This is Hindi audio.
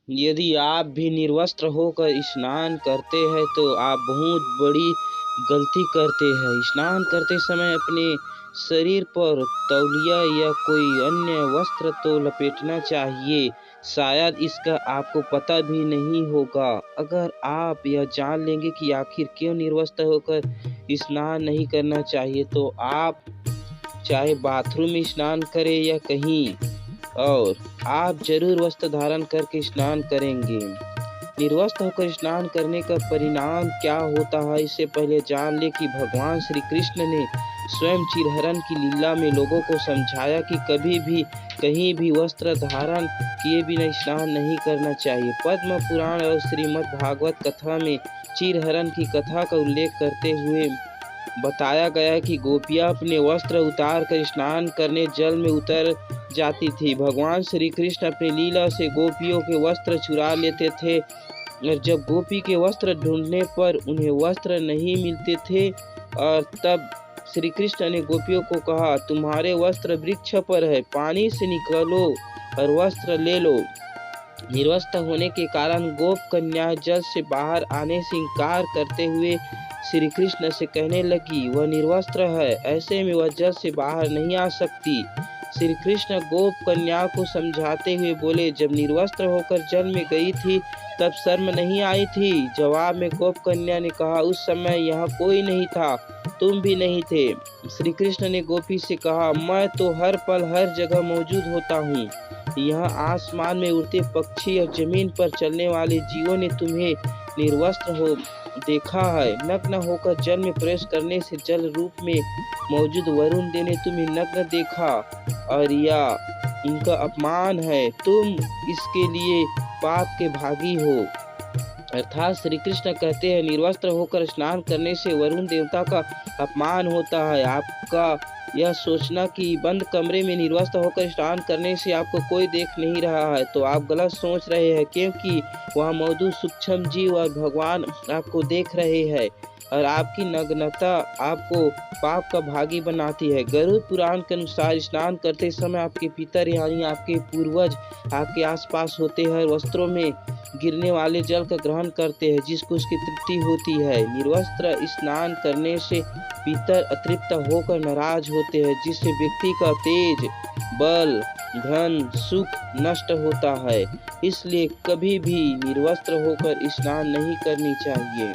यदि आप भी निर्वस्त्र होकर स्नान करते हैं तो आप बहुत बड़ी गलती करते हैं। स्नान करते समय अपने शरीर पर तौलिया या कोई अन्य वस्त्र तो लपेटना चाहिए। शायद इसका आपको पता भी नहीं होगा। अगर आप यह जान लेंगे कि आखिर क्यों निर्वस्त्र होकर स्नान नहीं करना चाहिए, तो आप चाहे बाथरूम में स्नान करें या कहीं और, आप जरूर वस्त्र धारण करके स्नान करेंगे। निर्वस्त्र होकर स्नान करने का परिणाम क्या होता है, इससे पहले जान ले कि भगवान श्री कृष्ण ने स्वयं क्षीरहरण की लीला में लोगों को समझाया कि कभी भी कहीं भी वस्त्र धारण किए बिना स्नान नहीं करना चाहिए। पद्म पुराण और श्रीमद् भागवत कथा में क्षीरहरण की कथा का उल्लेख करते हुए बताया गया कि गोपियां अपने वस्त्र उतार कर स्नान करने जल में उतर जाती थी। भगवान श्री कृष्ण अपनी लीला से गोपियों के वस्त्र चुरा लेते थे और जब गोपी के वस्त्र ढूंढने पर उन्हें वस्त्र नहीं मिलते थे, और तब श्री कृष्ण ने गोपियों को कहा, तुम्हारे वस्त्र वृक्ष पर है, पानी से निकलो और वस्त्र ले लो। निर्वस्त्र होने के कारण गोप कन्या जल से बाहर आने से इनकार करते हुए श्री कृष्ण से कहने लगी, वह निर्वस्त्र है, ऐसे में वह जल से बाहर नहीं आ सकती। श्री कृष्ण गोप कन्या को समझाते हुए बोले, जब निर्वस्त्र होकर जल में गई थी तब शर्म नहीं आई थी। जवाब में गोप कन्या ने कहा, उस समय यहाँ कोई नहीं था, तुम भी नहीं थे। श्री कृष्ण ने गोपी से कहा, मैं तो हर पल हर जगह मौजूद होता हूँ। यहाँ आसमान में उड़ते पक्षी और जमीन पर चलने वाले जीवों ने तुम्हें निर्वस्त्र हो देखा है। नग्न होकर जल में प्रवेश करने से जल रूप में मौजूद वरुण देव ने तुम्हें नग्न देखा और यह इनका अपमान है। तुम इसके लिए पाप के भागी हो। अर्थात श्री कृष्ण कहते हैं, निर्वस्त्र होकर स्नान करने से वरुण देवता का अपमान होता है। आपका यह सोचना कि बंद कमरे में निर्वस्त्र होकर स्नान करने से आपको कोई देख नहीं रहा है, तो आप गलत सोच रहे हैं, क्योंकि वहाँ मौजूद सूक्ष्म जीव और भगवान आपको देख रहे हैं और आपकी नग्नता आपको पाप का भागी बनाती है। गरुड़ पुराण के अनुसार स्नान करते समय आपके पितर यानी आपके पूर्वज आपके आसपास होते हैं, वस्त्रों में गिरने वाले जल का ग्रहण करते हैं, जिसको उसकी तृप्ति होती है। निर्वस्त्र स्नान करने से पितर अतृप्त होकर नाराज होते हैं, जिससे व्यक्ति का तेज, बल, धन, सुख नष्ट होता है। इसलिए कभी भी निर्वस्त्र होकर स्नान नहीं करनी चाहिए।